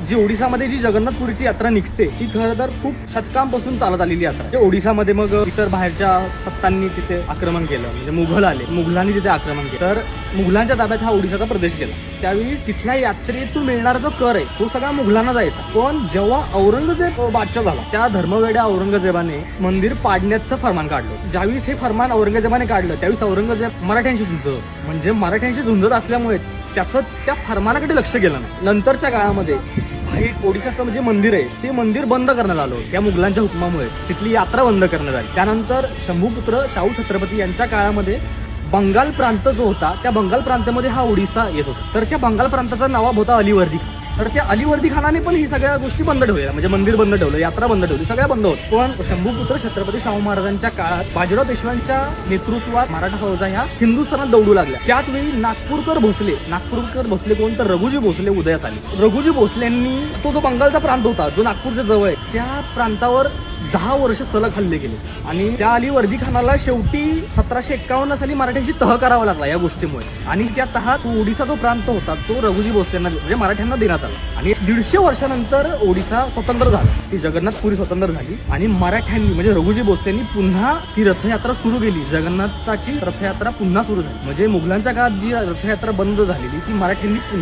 जी ओडिसामध्ये जी जगन्नाथपुरीची यात्रा निघते ती खरं तर खूप शतकांपासून चालत आलेली यात्रा. ओडिसामध्ये मग इतर बाहेरच्या सत्तांनी तिथे आक्रमण केलं, म्हणजे मुघल आले, मुघलांनी तिथे आक्रमण केलं, तर मुघलांच्या ताब्यात हा ओडिसाचा प्रदेश गेला. त्यावेळी तिथल्या यात्रेतून मिळणारा जो कर आहे तो सगळा मुघलांना जायचा. पण जेव्हा औरंगजेब बादशाह झाला त्या धर्मवेड्या औरंगजेबाने मंदिर पाडण्याचं फरमान काढलं. ज्यावेळी हे फरमान औरंगजेबाने काढलं त्यावेळी औरंगजेब मराठ्यांशी झुंजत, म्हणजे मराठ्यांशी झुंजत असल्यामुळे त्याचं त्या फरमानाकडे लक्ष गेलं नाही. नंतरच्या काळामध्ये हे ओडिशाचं म्हणजे मंदिर आहे ते मंदिर बंद करण्यात आलं त्या मुघलांच्या हुकमामुळे. तिथली यात्रा बंद करण्यात आली. त्यानंतर शंभूपुत्र शाहू छत्रपती यांच्या काळामध्ये बंगाल प्रांत जो होता त्या बंगाल प्रांतामध्ये हा ओडिसा येत होता. तर त्या बंगाल प्रांताचा नवाब होता अलीवर्दी खान. तर त्या अलीवर्दी खानाने पण ही सगळ्या गोष्टी बंद ठेवल्या, म्हणजे मंदिर बंद ठेवलं, यात्रा बंद ठेवली, सगळ्या बंद होत. पण शंभूपुत्र छत्रपती शाहू महाराजांच्या काळात बाजीराव पेशव्यांच्या नेतृत्वात मराठा फौजा ह्या हिंदुस्थानात दौडू लागल्या. त्याच वेळी नागपूरकर भोसले कोण तर रघुजी भोसले उदयास आले. रघुजी भोसलेंनी तो जो बंगालचा प्रांत होता जो नागपूरच्या जवळ आहे त्या प्रांतावर 10 वर्ष सलग हल्ले केले आणि त्या अलीवर्दी खानाला शेवटी 1751 साली मराठ्यांची तह करावा लागला या गोष्टीमुळे. आणि त्या तहात ओडिसा जो प्रांत होता तो रघुजी भोसलेंना म्हणजे मराठ्यांना देण्यात आला. आणि 150 वर्षानंतर ओडिसा स्वतंत्र झाला, ती जगन्नाथपुरी स्वतंत्र झाली आणि मराठ्यांनी म्हणजे रघुजी भोसलेंनी पुन्हा ती रथयात्रा सुरू केली. जगन्नाथाची रथयात्रा पुन्हा सुरू झाली. म्हणजे मुघलांच्या काळात जी रथयात्रा बंद झालेली ती मराठ्यांनी पुन्हा